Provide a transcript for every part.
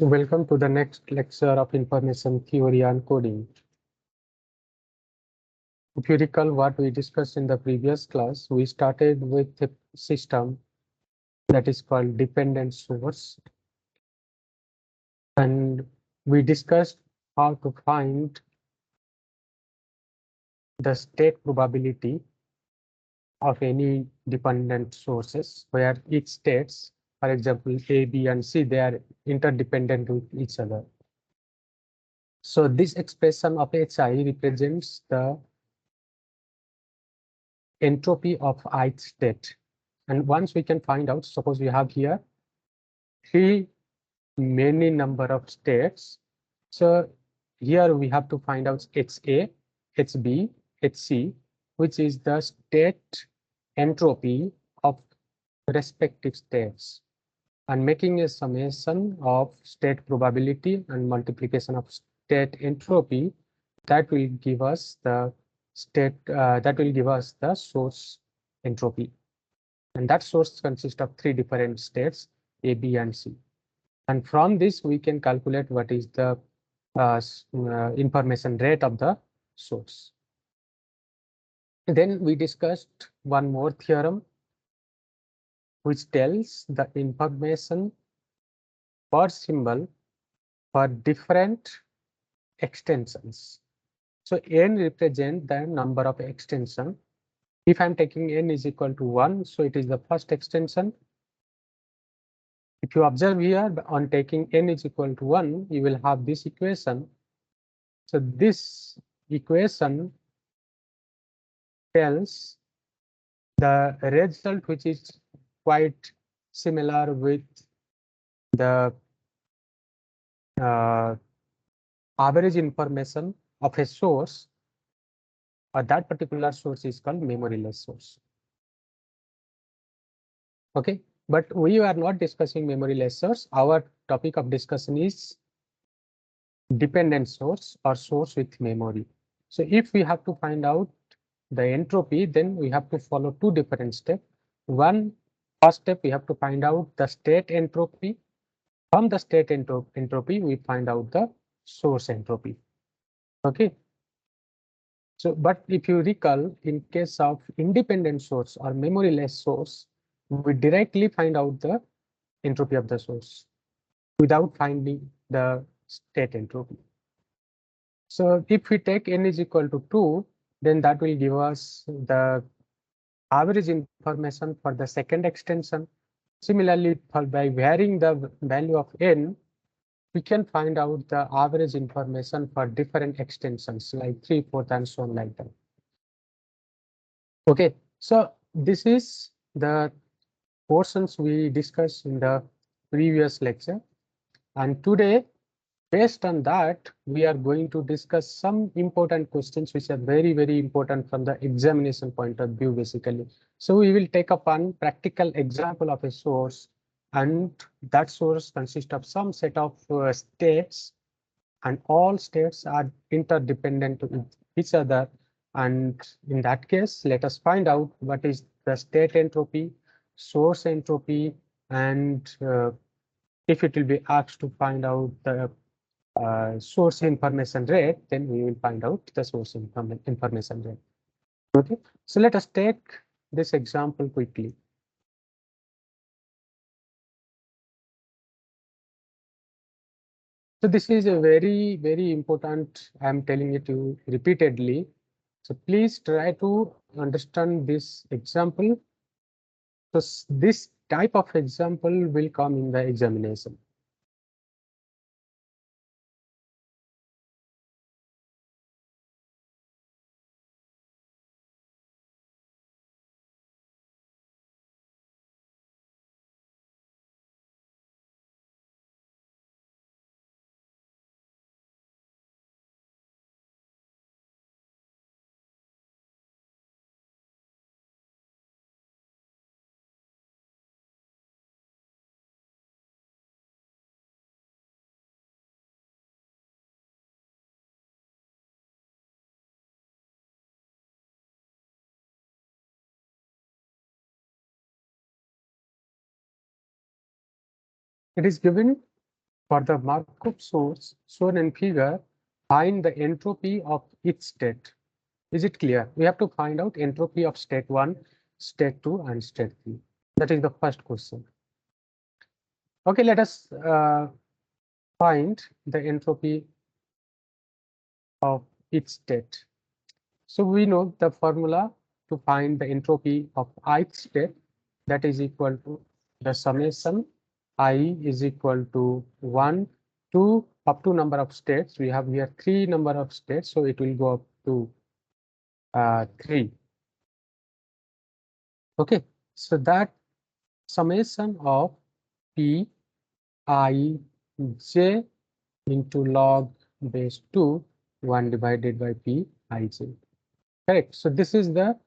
Welcome to the next lecture of information theory and coding. If you recall what we discussed in the previous class, we started with a system that is called dependent source. And we discussed how to find the state probability of any dependent sources where each states, for example, A, B, and C, they are interdependent with each other. So this expression of HI represents the entropy of ith state. And once we can find out, suppose we have here three many number of states. So here we have to find out HA, HB, HC, which is the state entropy of respective states, and making a summation of state probability and multiplication of state entropy, that will give us the source entropy. And that source consists of three different states, A, B, and C. And from this, we can calculate what is the information rate of the source. Then we discussed one more theorem, which tells the information per symbol for different extensions. So n represents the number of extension. If I'm taking n is equal to 1, so it is the first extension. If you observe here, on taking n is equal to 1, you will have this equation. So this equation tells the result, which is quite similar with the average information of a source, or that particular source is called memoryless source. Okay, but we are not discussing memoryless source. Our topic of discussion is dependent source or source with memory. So if we have to find out the entropy, then we have to follow two different steps. First step, we have to find out the state entropy. From the state entropy, we find out the source entropy. Okay. So, but if you recall, in case of independent source or memoryless source, we directly find out the entropy of the source without finding the state entropy. So if we take n is equal to 2, then that will give us the average information for the second extension. Similarly, by varying the value of n, we can find out the average information for different extensions like 3, 4, and so on like that. Okay, so this is the portions we discussed in the previous lecture. And today, based on that, we are going to discuss some important questions which are very, very important from the examination point of view, basically. So we will take up one practical example of a source, and that source consists of some set of states, and all states are interdependent with each other. And in that case, let us find out what is the state entropy, source entropy, and if it will be asked to find out the source information rate, then we will find out the source information rate. Okay, so let us take this example quickly. So this is a very, very important. I'm telling it to you repeatedly. So please try to understand this example. So this type of example will come in the examination. It is given For the Markov source shown in figure, find the entropy of each state. Is it clear? We have to find out entropy of state 1, state 2, and state 3. That is the first question. Okay, let us find the entropy of each state. So we know the formula to find the entropy of ith state, that is equal to the summation I is equal to 1 to up to number of states. We have here 3 number of states, so it will go up to 3. Okay, so that summation of p I j into log base 2 1 divided by p I j. Correct. So this is the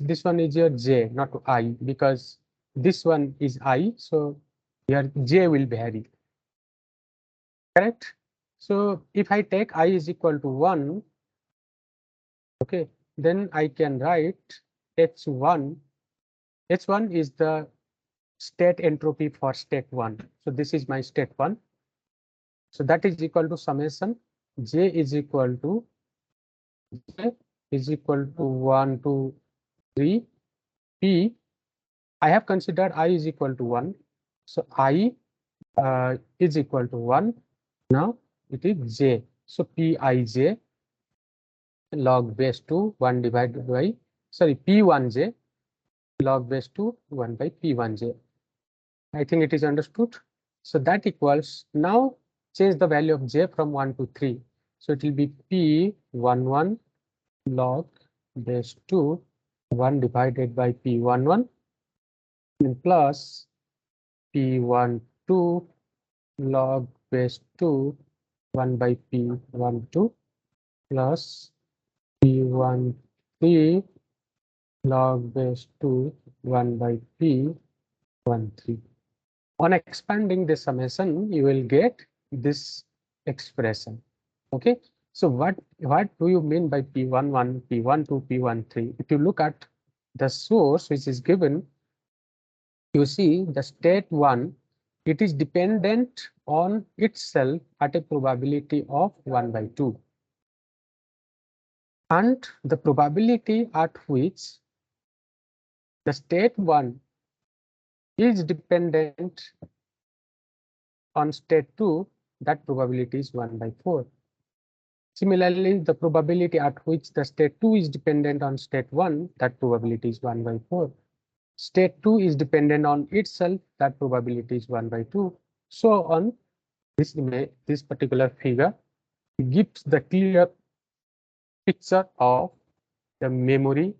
this one is your j, not I, because this one is I, so your j will vary. Correct. So if I take I is equal to 1, okay, then I can write h1. H1 is the state entropy for state 1. So this is my state 1. So that is equal to summation j is equal to 1 to 3 p. I have considered I is equal to 1. So I is equal to 1. Now it is j. So pij log base 2 1 divided by p1j log base 2 1 by p1j. I think it is understood. So that equals, now change the value of j from 1 to 3. So it will be p11 log base 2 1 divided by p11 and plus p12 log base 2 1 by p12 plus p13 log base 2 1 by p13. On expanding this summation, you will get this expression. Okay, so what do you mean by p11, p12, p13? If you look at the source which is given, you see the state 1, it is dependent on itself at a probability of 1 by 2. And the probability at which the state 1 is dependent on state 2, that probability is 1 by 4. Similarly, the probability at which the state 2 is dependent on state 1, that probability is 1 by 4. State 2 is dependent on itself, that probability is 1 by 2. So on, this particular figure gives the clear picture of the memory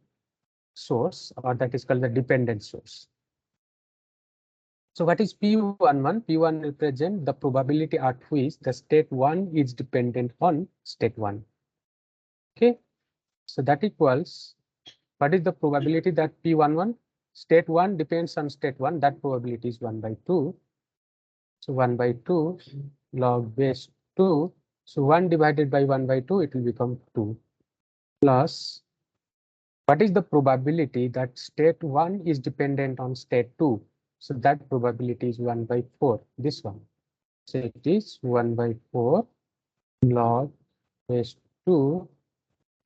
source, or that is called the dependent source. So what is P11? P1 represents the probability at which the state 1 is dependent on state 1. Okay, so that equals, what is the probability that P11? State 1 depends on state 1, that probability is 1 by 2. So 1 by 2 log base 2. So 1 divided by 1 by 2, it will become 2. Plus, what is the probability that state 1 is dependent on state 2? So that probability is 1 by 4, this one. So it is 1 by 4 log base 2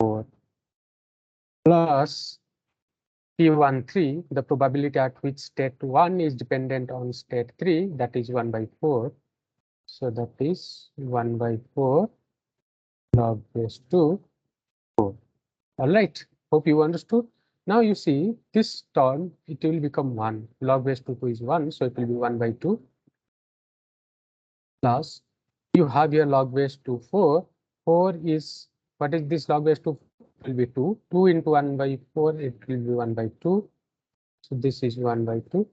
4 plus P13, the probability at which state 1 is dependent on state 3, that is 1 by 4. So that is 1 by 4 log base 2 4. All right, hope you understood. Now you see this term, it will become 1. Log base 2 is 1, so it will be 1 by 2 plus you have your log base 2 4. 4 is, what is this log base 2? It will be 2. 2 into 1 by 4, it will be 1 by 2. So this is 1 by 2.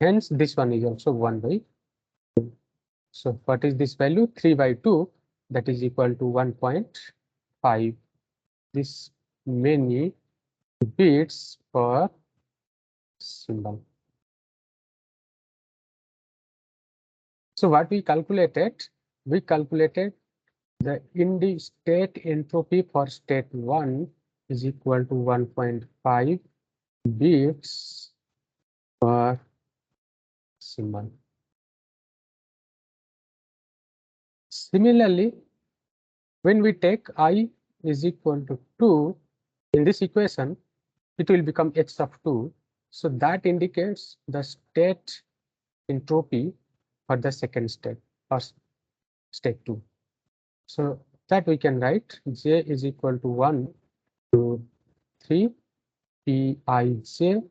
Hence this one is also 1 by 2. So what is this value? 3 by 2, that is equal to 1.5. This many bits per symbol. So what we calculated the state entropy for state 1 is equal to 1.5 bits per symbol. Similarly, when we take I is equal to 2 in this equation, it will become h of 2. So that indicates the state entropy for the second state or state 2. So that we can write j is equal to 1 to 3 pij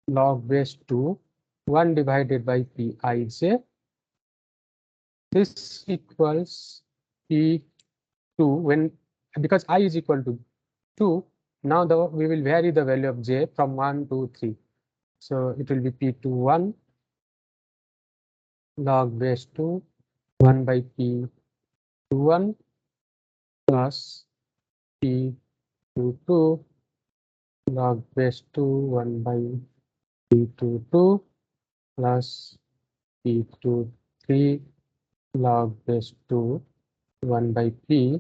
log base 2 1 divided by pij. This equals p2 when because I is equal to 2. Now we will vary the value of j from 1 to 3. So it will be p21 log base 2 1 by p21 plus p22 log base 2 1 by p22 plus p23 log base 2 1 by p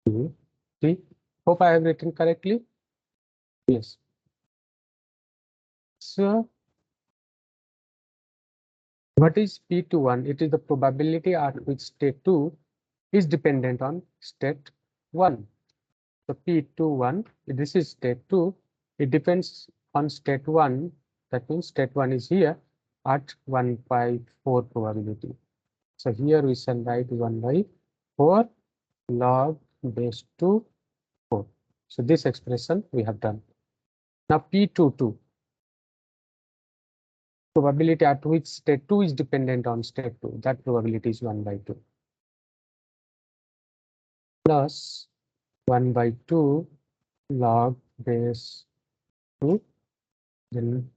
3. Hope I have written correctly. Yes. So what is p21? It is the probability at which state 2 is dependent on state 1. So p21, this is state 2. It depends on state 1. That means state 1 is here at 1 by 4 probability. So here we shall write 1 by 4 log base 2 4. So this expression we have done. Now p22, probability at which state 2 is dependent on state 2. That probability is 1 by 2 plus 1 by 2 log base 2. Then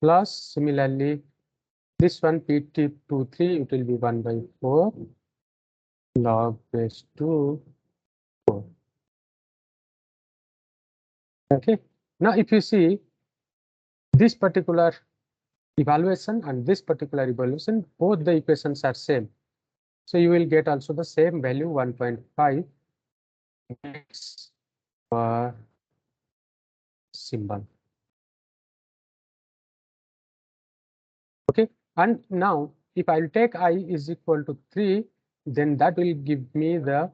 plus similarly this one pt23, it will be 1 by 4 log base 2 4. Okay. Now if you see this particular evaluation and this particular evaluation, both the equations are same. So you will get also the same value 1.5 bits per symbol. Okay, and now if I'll take I is equal to 3, then that will give me the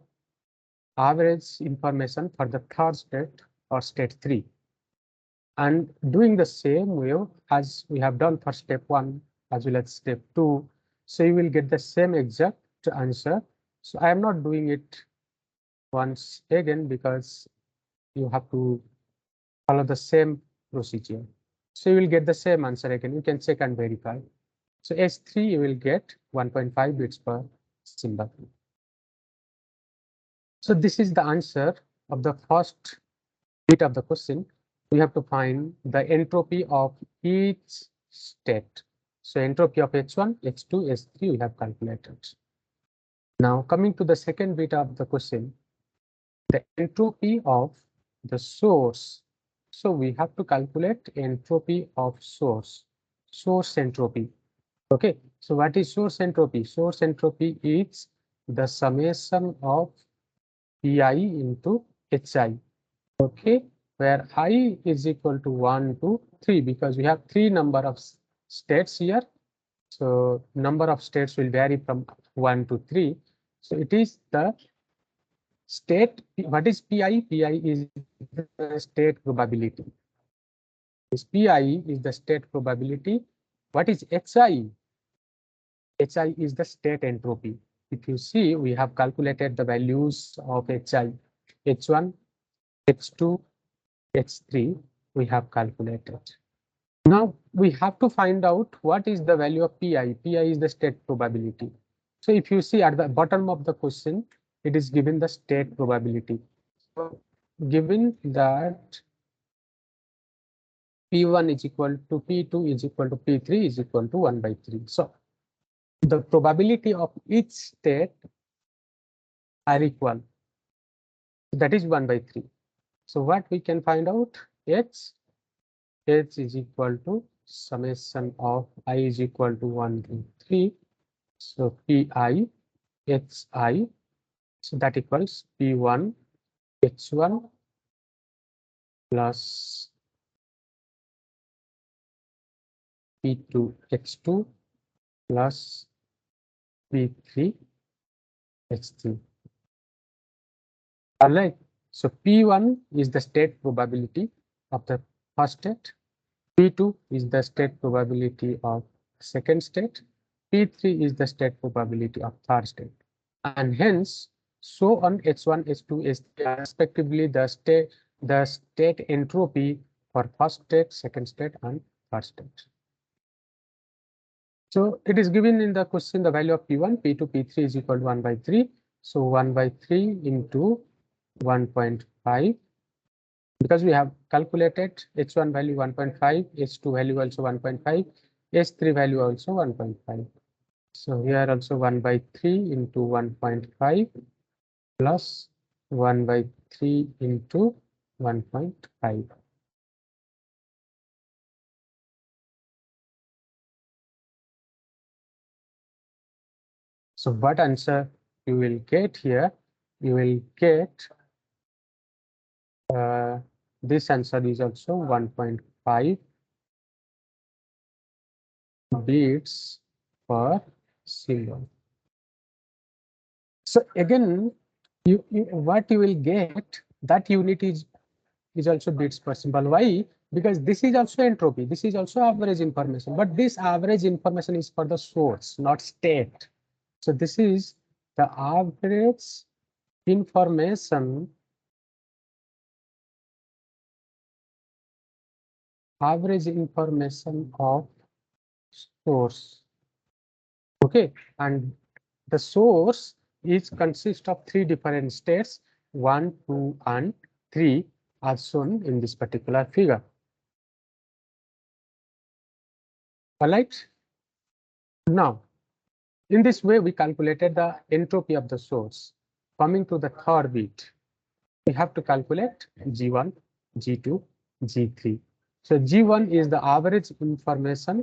average information for the third state or state 3. And doing the same way as we have done for step 1 as well as step 2, so you will get the same exact answer. So I am not doing it once again because you have to follow the same procedure. So you will get the same answer again. You can check and verify. So S3 you will get 1.5 bits per symbol. So this is the answer of the first bit of the question. We have to find the entropy of each state. So entropy of H1, H2, H3 we have calculated. Now coming to the second bit of the question, the entropy of the source. So we have to calculate entropy of source entropy. Okay, so what is source entropy? Source entropy is the summation of Pi into Hi. Okay, where I is equal to 1 to 3 because we have 3 number of states here. So number of states will vary from 1 to 3. So it is the state. What is Pi? Pi is the state probability. This Pi is the state probability. What is Hi? Hi is the state entropy. If you see, we have calculated the values of Hi, H1, H2, H3, we have calculated. Now we have to find out what is the value of Pi. Pi is the state probability. So if you see at the bottom of the question, it is given the state probability. So given that P1 is equal to P2 is equal to P3 is equal to 1 by 3. So the probability of each state are equal. That is 1 by 3. So what we can find out? H is equal to summation of I is equal to 1 to 3. So Pi Hi. So that equals P1 H1 plus P2 X2 plus P3 X3. All right. So P1 is the state probability of the first state. P2 is the state probability of second state. P3 is the state probability of third state. And hence, so on H1, H2, H3 are respectively the state entropy for first state, second state, and third state. So it is given in the question the value of P1, P2, P3 is equal to 1 by 3. So 1 by 3 into 1.5, because we have calculated H1 value 1.5, H2 value also 1.5, H3 value also 1.5. So here also 1 by 3 into 1.5 plus 1 by 3 into 1.5. So what answer you will get here? You will get this answer is also 1.5 beats per symbol. So again, what you will get, that unit is also beats per symbol. Why? Because this is also entropy. This is also average information. But this average information is for the source, not state. So this is the average information of source. Okay, and the source is consist of three different states, 1, 2, and 3, as shown in this particular figure. All right. Now, in this way, we calculated the entropy of the source. Coming to the third bit, we have to calculate G1, G2, G3. So G1 is the average information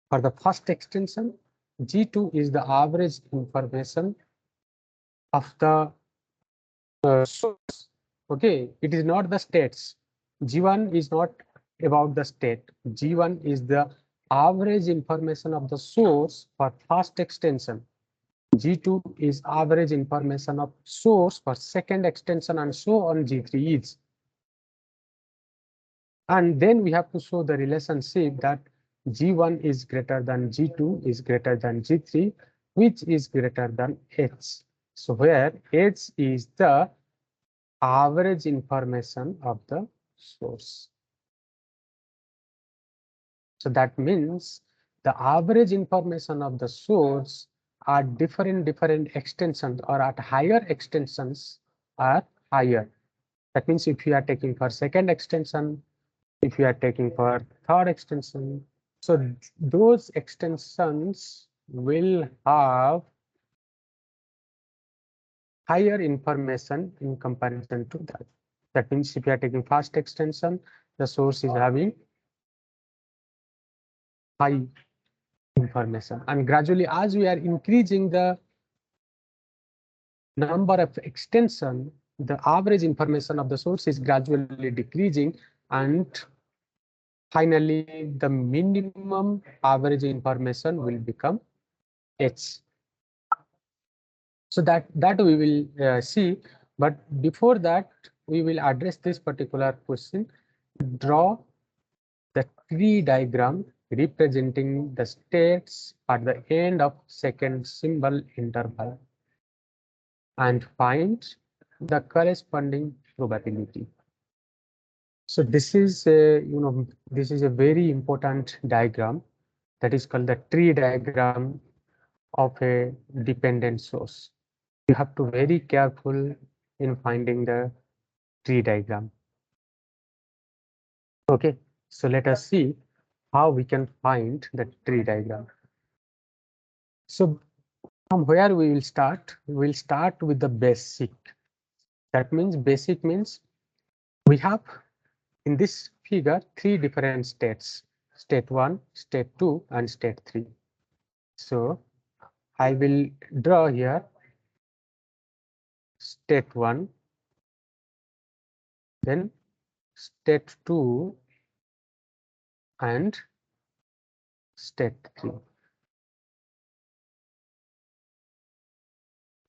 for the first extension. G2 is the average information of the source. Okay, it is not the states. G1 is not about the state. G1 is the average information of the source for first extension. G2 is average information of source for second extension, and so on G3 is. And then we have to show the relationship that G1 is greater than G2 is greater than G3, which is greater than H. So where H is the average information of the source. So that means the average information of the source are different extensions, or at higher extensions are higher. That means if you are taking for second extension, if you are taking for third extension, so those extensions will have higher information in comparison to that. That means if you are taking first extension, the source is having high information, and gradually as we are increasing the number of extension, the average information of the source is gradually decreasing, and finally the minimum average information will become H. So that we will see, but before that we will address this particular question. Draw the tree diagram representing the states at the end of second symbol interval and find the corresponding probability. So this is this is a very important diagram, that is called the tree diagram of a dependent source. You have to be very careful in finding the tree diagram. Okay, so let us see how we can find the tree diagram. So from where we will start? We will start with the basic. That means basic means we have in this figure three different states: state 1, state 2, and state 3. So I will draw here state 1, then state 2, and state 3.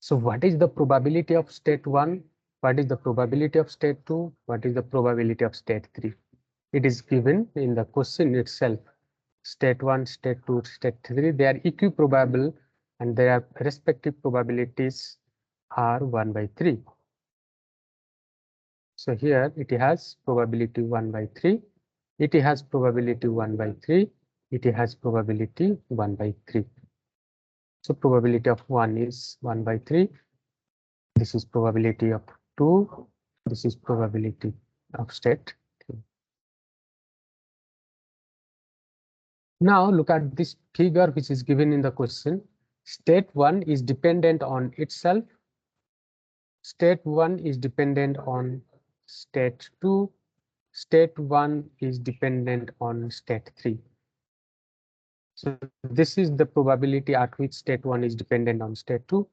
So what is the probability of state 1? What is the probability of state 2? What is the probability of state 3? It is given in the question itself. State 1, state 2, state 3, they are equiprobable and their respective probabilities are 1 by 3. So here it has probability 1 by 3. It has probability 1 by 3. It has probability 1 by 3. So probability of 1 is 1 by 3. This is probability of 2. This is probability of state 3. Now look at this figure which is given in the question. State 1 is dependent on itself. State 1 is dependent on state 2. State 1 is dependent on state 3. So this is the probability at which state 1 is dependent on state 2.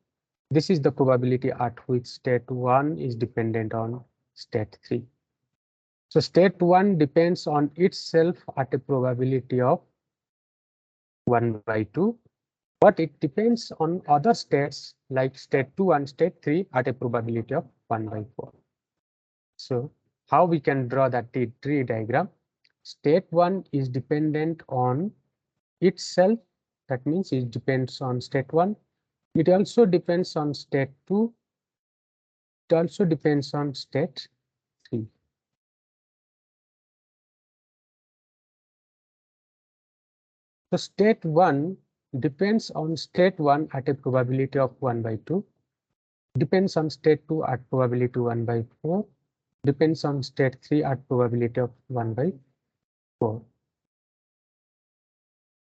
This is the probability at which state 1 is dependent on state 3. So state 1 depends on itself at a probability of 1 by 2, but it depends on other states like state 2 and state 3 at a probability of 1 by 4. So how we can draw that tree diagram? State 1 is dependent on itself. That means it depends on state 1. It also depends on state 2. It also depends on state 3. So state 1 depends on state 1 at a probability of 1 by 2, depends on state 2 at probability 1 by 4, depends on state 3 at probability of 1 by 4.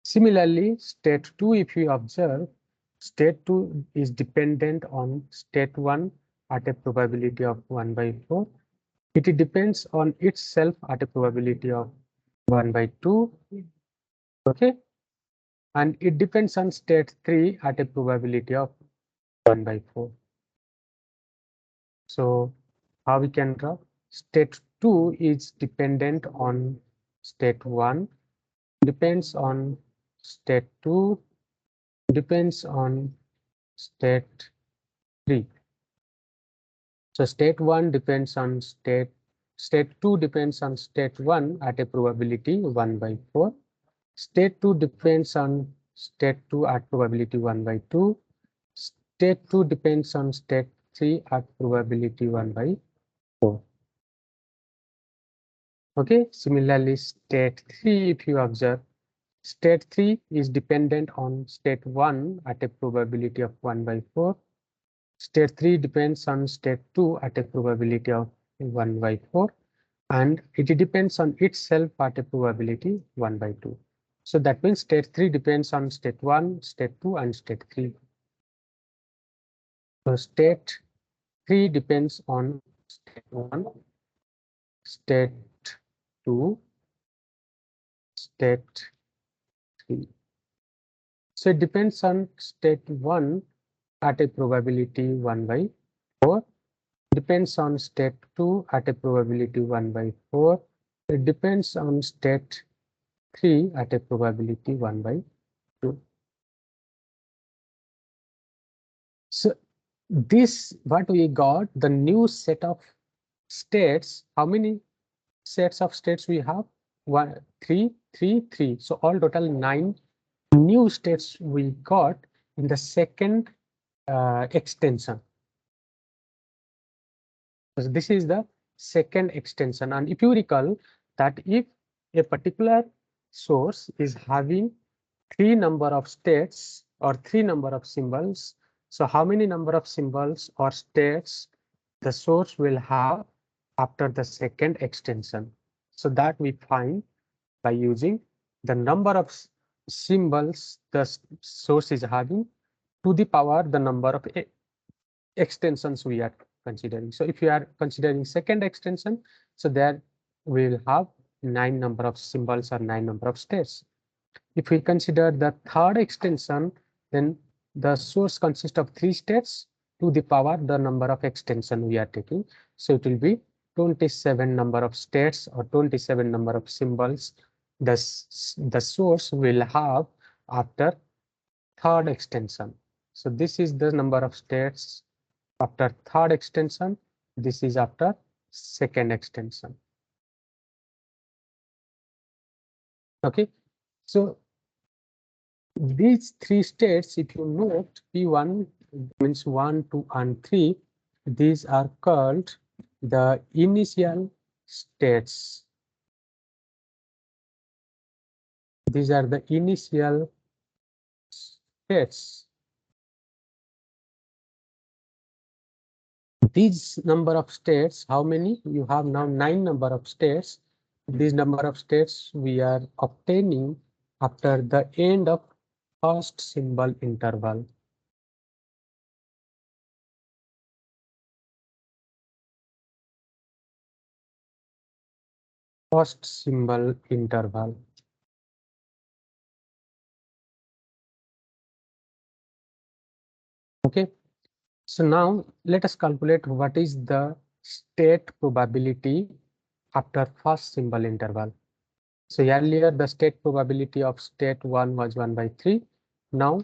Similarly, state 2, if you observe, state 2 is dependent on state 1 at a probability of 1 by 4. It depends on itself at a probability of 1 by 2. Okay. And it depends on state 3 at a probability of 1 by 4. So how we can draw? State 2 is dependent on state 1, depends on state 2, depends on state 3. So state 1 depends on state 2 depends on state 1 at a probability 1 by 4. State 2 depends on state 2 at probability 1 by 2. State 2 depends on state 3 at probability 1 by 4. Okay, similarly, state 3, if you observe, state 3 is dependent on state 1 at a probability of 1 by 4. State 3 depends on state 2 at a probability of 1 by 4. And it depends on itself at a probability 1 by 2. So that means state 3 depends on state 1, state 2, and state 3. So state 3 depends on state 1, state 2, state 3. So it depends on state 1 at a probability 1 by 4. Depends on state 2 at a probability 1 by 4. It depends on state 3 at a probability 1 by 2. So this, what we got, the new set of states. How many sets of states we have? 1, 3, 3, 3. So all total 9 new states we got in the second extension. So this is the second extension. And if you recall that if a particular source is having 3 number of states or 3 number of symbols, so how many number of symbols or states the source will have after the second extension? So that we find by using the number of symbols the source is having to the power the number of extensions we are considering. So if you are considering second extension, so there we will have 9 number of symbols or 9 number of states. If we consider the third extension, then the source consists of 3 states to the power the number of extension we are taking. So it will be 27 number of states or 27 number of symbols the source will have after third extension. So this is the number of states after third extension. This is after second extension. Okay, so these three states, if you note, P1 means 1, 2, and 3, these are called the initial states. These are the initial states. These number of states, how many? You have now 9 number of states. These number of states we are obtaining after the end of first symbol interval. First symbol interval. Okay, so now let us calculate what is the state probability after first symbol interval. So earlier the state probability of state 1 was 1 by 3. Now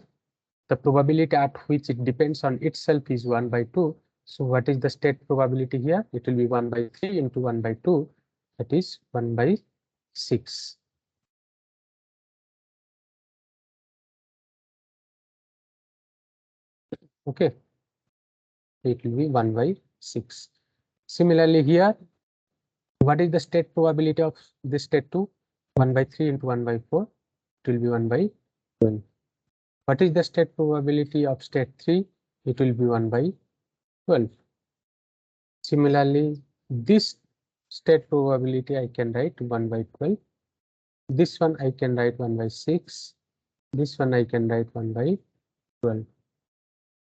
the probability at which it depends on itself is 1 by 2. So what is the state probability here? It will be 1 by 3 into 1 by 2. That is 1 by 6. Okay, it will be 1 by 6. Similarly here, what is the state probability of this state 2? 1 by 3 into 1 by 4. It will be 1 by 12. What is the state probability of state 3? It will be 1 by 12. Similarly, this state probability I can write 1 by 12. This one I can write 1 by 6. This one I can write 1 by 12.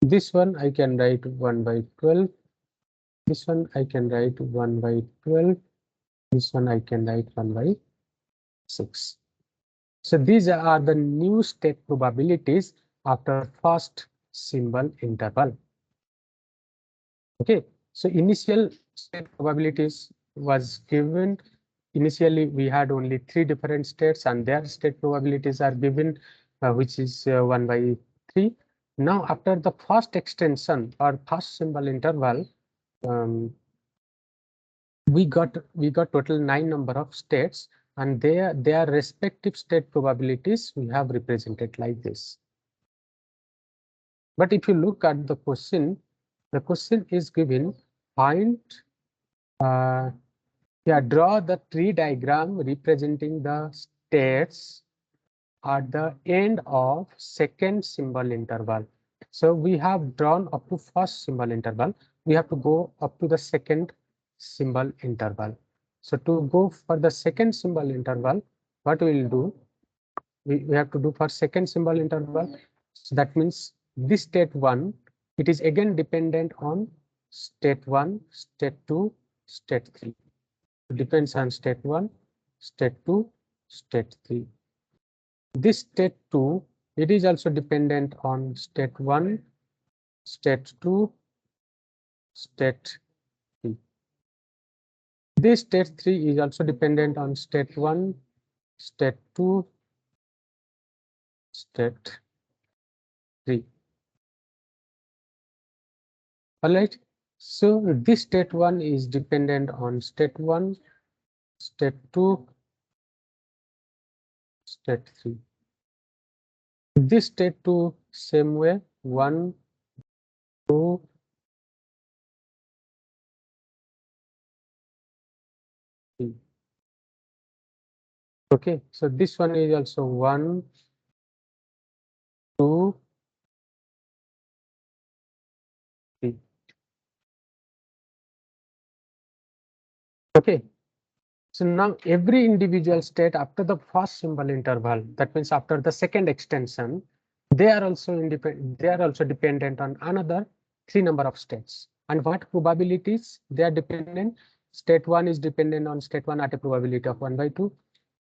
This one I can write 1 by 12. This one I can write 1 by 12. This one I can write 1 by 6. So these are the new state probabilities after first symbol interval. Okay, so initial state probabilities was given. Initially, we had only 3 different states and their state probabilities are given, which is 1 by 3. Now, after the first extension or first symbol interval, we got total 9 number of states, and their respective state probabilities we have represented like this. But if you look at the question is given find draw the tree diagram representing the states at the end of second symbol interval. So we have drawn up to first symbol interval. We have to go up to the second symbol interval. So to go for the second symbol interval, what we will do? We have to do for second symbol interval. So that means this state 1, it is again dependent on state 1, state 2, state 3. It depends on state 1, state 2, state 3. This state 2, it is also dependent on state 1, state 2, state 3. This state 3 is also dependent on state 1, state 2, state 3. All right. So this state 1 is dependent on state 1, state 2, state 3. This state 2 same way 1, 2, 3. Okay, so this one is also 1, 2, 3. Okay, so now every individual state after the first symbol interval, that means after the second extension, they are also independent. They are also dependent on another 3 number of states. And what probabilities they are dependent? State 1 is dependent on state 1 at a probability of 1 by 2.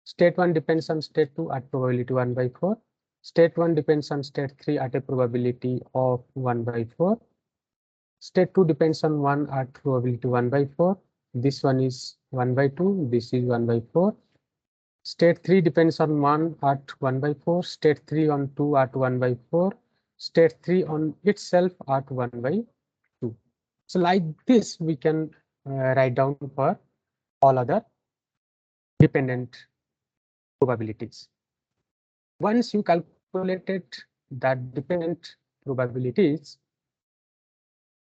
State 1 depends on state 2 at probability 1 by 4. State 1 depends on state 3 at a probability of 1 by 4. State 2 depends on 1 at probability 1 by 4. This one is 1 by 2. This is 1 by 4. State 3 depends on 1 at 1 by 4, state 3 on 2 at 1 by 4, state 3 on itself at 1 by 2. So like this, we can write down for all other dependent probabilities. Once you calculated that dependent probabilities,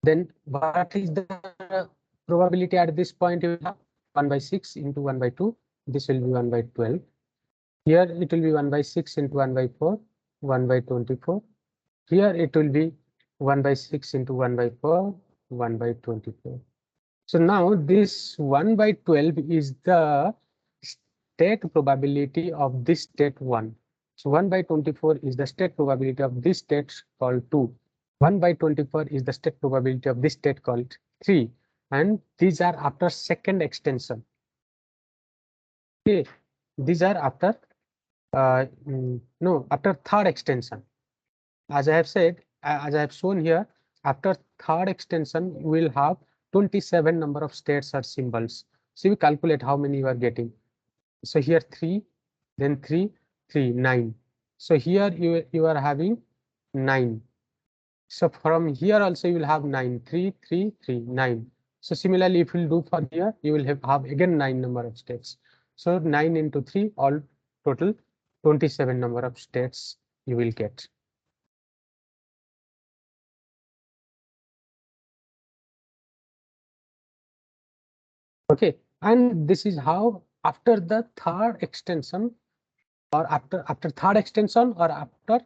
then what is the probability at this point? You have 1 by 6 into 1 by 2. This will be 1 by 12. Here it will be 1 by 6 into 1 by 4, 1 by 24. Here it will be 1 by 6 into 1 by 4, 1 by 24. So now this 1 by 12 is the state probability of this state 1. So 1 by 24 is the state probability of this state called 2. 1 by 24 is the state probability of this state called 3. And these are after second extension. Okay, these are after after third extension. As I have said, as I have shown here, after third extension, we will have 27 number of states or symbols. So we calculate how many you are getting. So here 3, then 3, 3, 9. So here you are having 9. So from here also you will have 9, 3, 3, 3, 9. So similarly, if you do for here, you will have again 9 number of states. So 9 into 3, all total 27 number of states you will get. Okay, and this is how after the third extension or after third extension or after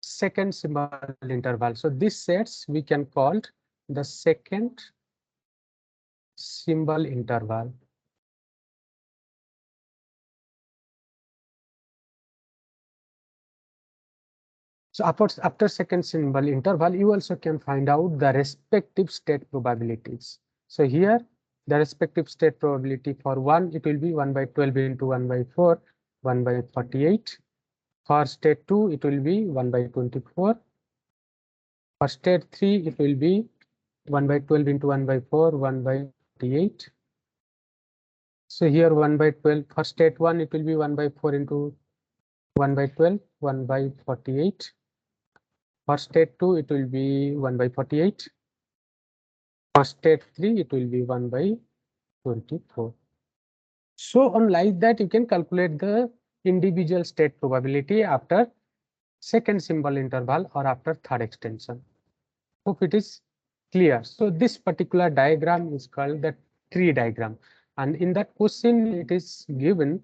second symbol interval. So this sets we can call the second symbol interval. So after second symbol interval, you also can find out the respective state probabilities. So here the respective state probability for 1, it will be 1 by 12 into 1 by 4, 1 by 48. For state 2, it will be 1 by 24. For state 3, it will be 1 by 12 into 1 by 4, 1 by 48. So here 1 by 12, for state 1, it will be 1 by 4 into 1 by 12, 1 by 48. For state 2, it will be 1 by 48. For state 3, it will be 1 by 24. So on like that, you can calculate the individual state probability after second symbol interval or after third extension. Hope it is clear. So this particular diagram is called the tree diagram. And in that question, it is given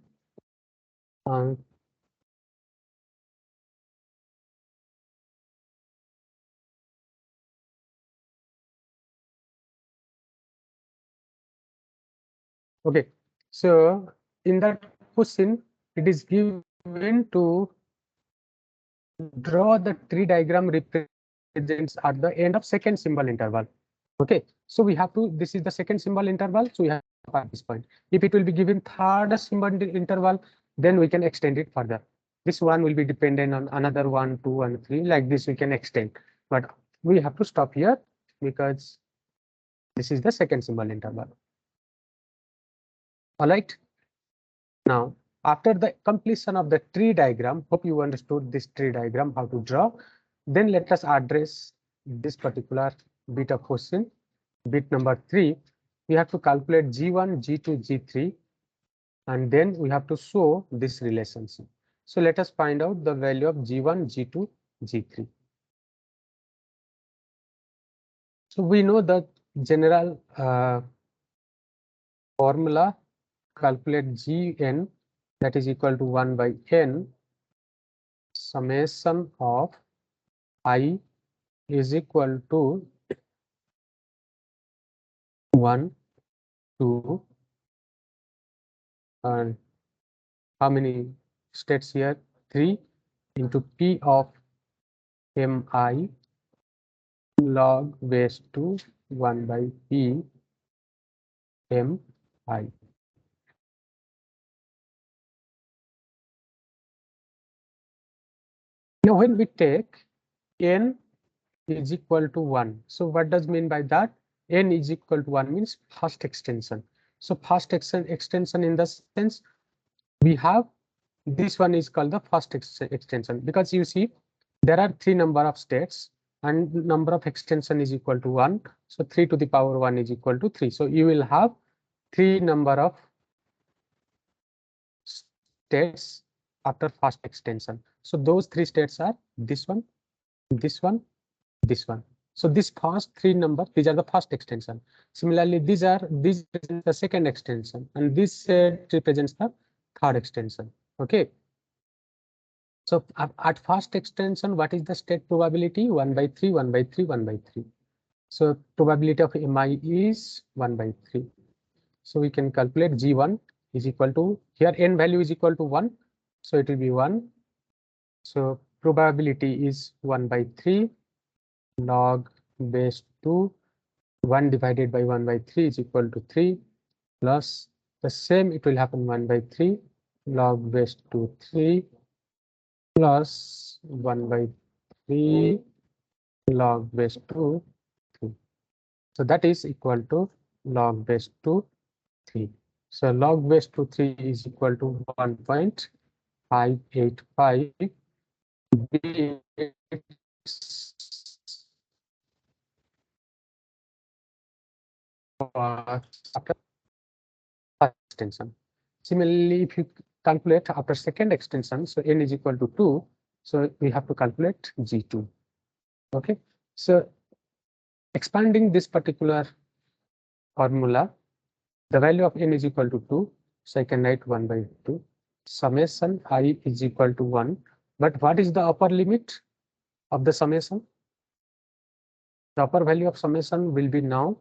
okay, so in that question, it is given to draw the tree diagram represents at the end of second symbol interval. Okay, so we have to, this is the second symbol interval, so we have at this point. If it will be given third symbol interval, then we can extend it further. This one will be dependent on another 1, 2, and 3. Like this, we can extend. But we have to stop here because this is the second symbol interval. All right. Now, after the completion of the tree diagram, hope you understood this tree diagram, how to draw. Then let us address this particular bit of question. Bit number 3, we have to calculate G1, G2, G3, and then we have to show this relationship. So let us find out the value of G1, G2, G3. So we know the general formula, calculate Gn, that is equal to 1 by n summation of I is equal to 1, 2, and how many states here? 3 into P of Mi log base to 1 by P Mi. Now, when we take n is equal to 1, so what does mean by that? N is equal to 1 means first extension. So first extension in the sense we have this one is called the first extension, because you see there are 3 number of states and number of extension is equal to 1. So 3 to the power 1 is equal to 3. So you will have 3 number of states after first extension. So those 3 states are this one, this one, this one. So this first 3 numbers, these are the first extension. Similarly, these represent the second extension, and this set represents the third extension. Okay. So at first extension, what is the state probability? 1 by 3, 1 by 3, 1 by 3. So probability of mi is 1 by 3. So we can calculate G1 is equal to, here n value is equal to 1. So it will be 1. So probability is 1 by 3 log base 2. 1 divided by 1 by 3 is equal to 3, plus the same it will happen 1 by 3 log base 2 3 plus 1 by 3 log base 2 3. So that is equal to log base 2 3. So log base 2 3 is equal to 1.585. After extension. Similarly, if you calculate after second extension, so n is equal to 2, so we have to calculate G2. Okay, so expanding this particular formula, the value of n is equal to 2, so I can write 1 by 2. Summation I is equal to 1, but what is the upper limit of the summation? The upper value of summation will be now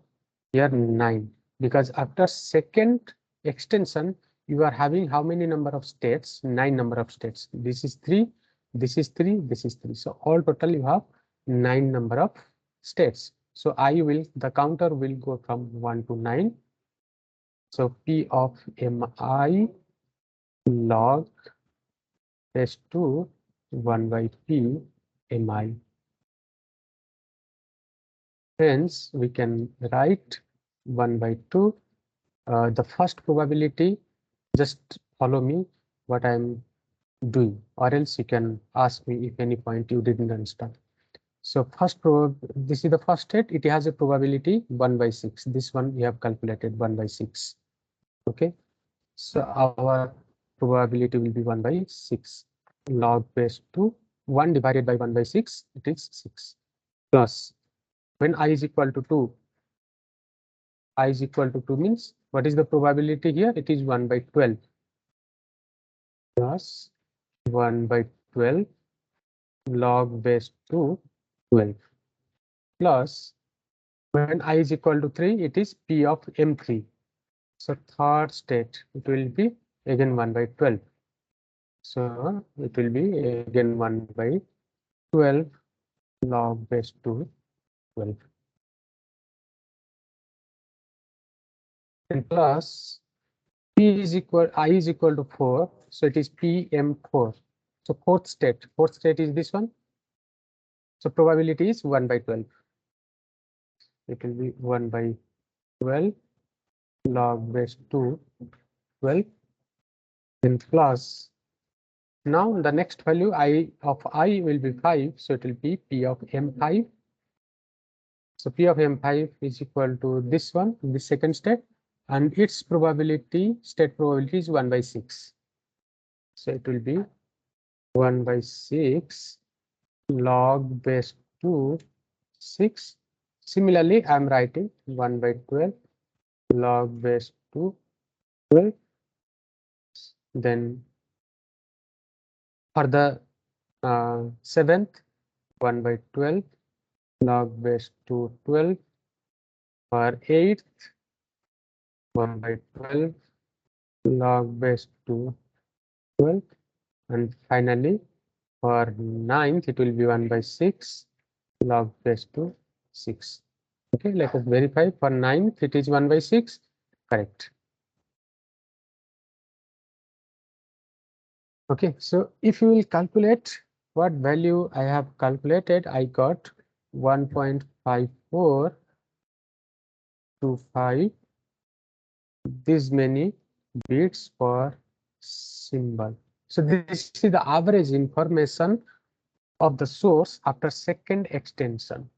here 9, because after second extension you are having how many number of states? 9 number of states. This is 3, this is 3, this is 3. So all total you have 9 number of states. So the counter will go from 1 to 9. So P of mi log S2 1 by P mi. Hence we can write 1 by 2. The first probability, just follow me what I'm doing, or else you can ask me if any point you didn't understand. So this is the first state. It has a probability 1 by 6. This one we have calculated 1 by 6. Okay, so our probability will be 1 by 6 log base 2. 1 divided by 1 by 6, it is 6, plus when I is equal to 2, I is equal to 2 means what is the probability here? It is 1 by 12 plus 1 by 12 log base 2 12, plus when I is equal to 3, it is P of M3. So third state, it will be again 1 by 12. So it will be again 1 by 12 log base 2 12. And plus I is equal to 4. So it is PM4. So fourth state is this one. So probability is 1 by 12. It will be 1 by 12 log base 2 12, and plus now the next value I will be 5, so it will be P of M5. So P of M5 is equal to this one, this second state, and its state probability is 1 by 6. So it will be 1 by 6 log base 2 6. Similarly, I am writing 1 by 12 log base 2 12. Then for the seventh, 1 by 12 log base 2 12. For eighth, 1 by 12 log base 2 12. And finally, for ninth, it will be 1 by 6 log base 2 6. Okay, let us verify. For ninth, it is 1 by 6. Correct. Okay, so if you will calculate what value I have calculated, I got 1.5425, this many bits per symbol. So this is the average information of the source after second extension.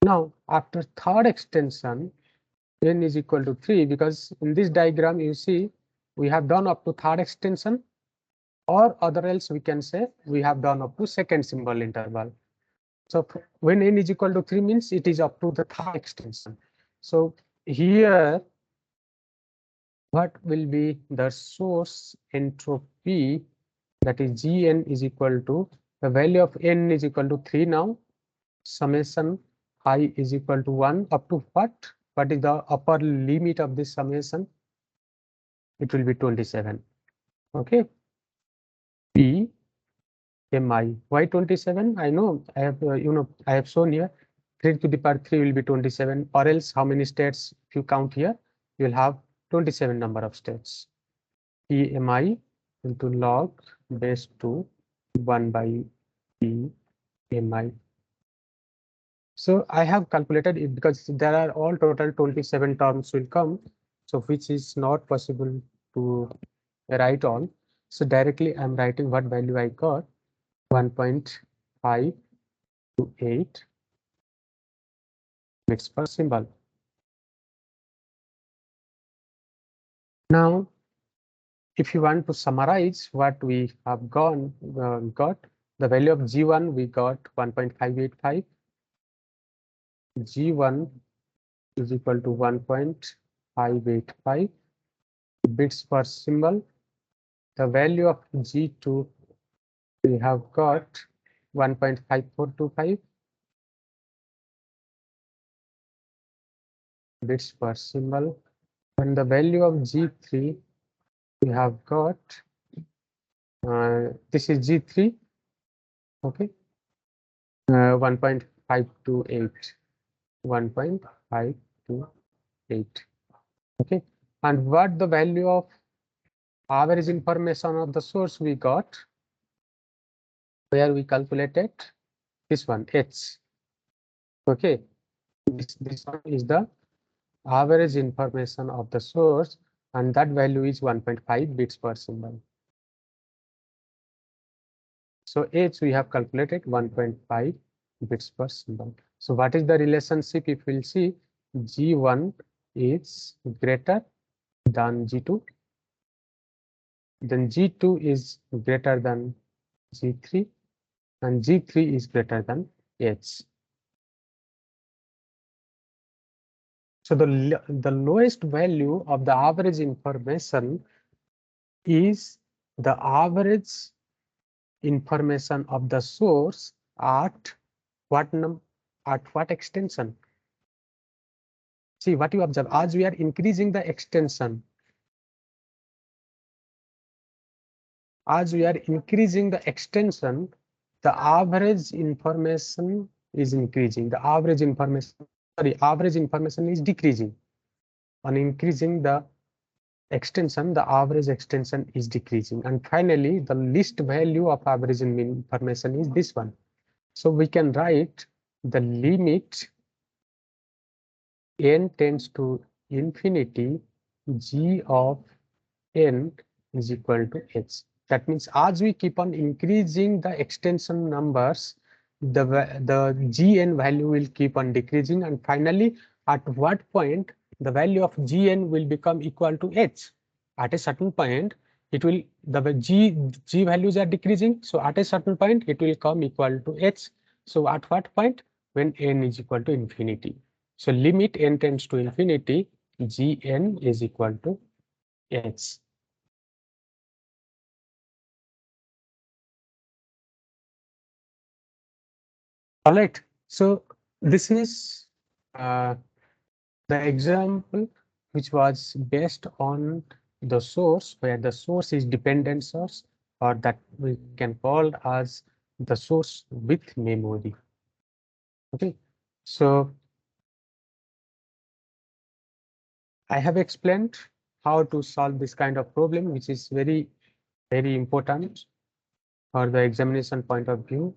Now, after third extension, n is equal to 3, because in this diagram you see we have done up to third extension, or other else we can say we have done up to second symbol interval. So when n is equal to 3 means it is up to the third extension. So here what will be the source entropy, that is Gn is equal to the value of n is equal to 3 now, summation I is equal to 1 up to what? What is the upper limit of this summation? It will be 27. Okay. P mi. Why 27? I know I have I have shown here 3 to the power 3 will be 27, or else how many states if you count here you will have 27 number of states. P mi into log base 2 1 by P mi. So I have calculated it because there are all total 27 terms will come, so which is not possible to write all. So directly I'm writing what value I got, 1.528 bits per symbol. Now, if you want to summarize what we have got the value of G1 we got 1.585. G1 is equal to 1.585 bits per symbol. The value of G2 we have got 1.5425 bits per symbol, and the value of G3 we have got this is G3, okay, 1.528 1.528, okay. And what the value of average information of the source we got, where we calculated this one H, okay. This one is the average information of the source, and that value is 1.5 bits per symbol. So H we have calculated 1.5 bits per symbol. So what is the relationship? If we'll see, G1 is greater than G2, then G2 is greater than G3, and G3 is greater than H. So the lowest value of the average information is the average information of the source at what extension? See what you observe, as we are increasing the extension, the average information is increasing. The average information is decreasing. On increasing the extension, the average extension is decreasing. And finally, the least value of average information is this one. So we can write the limit n tends to infinity, g of n is equal to h. That means as we keep on increasing the extension numbers, the gn value will keep on decreasing, and finally at what point the value of gn will become equal to h. At a certain point it will, the g values are decreasing, so at a certain point it will come equal to h. So at what point? When n is equal to infinity. So limit n tends to infinity, gn is equal to h. All right. So this is the example which was based on the source, where the source is dependent source, or that we can call as the source with memory. Okay. So I have explained how to solve this kind of problem, which is very, very important for the examination point of view.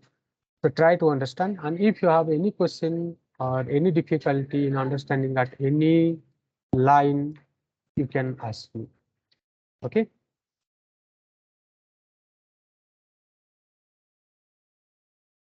So try to understand, and if you have any question or any difficulty in understanding at any line you can ask me. Okay.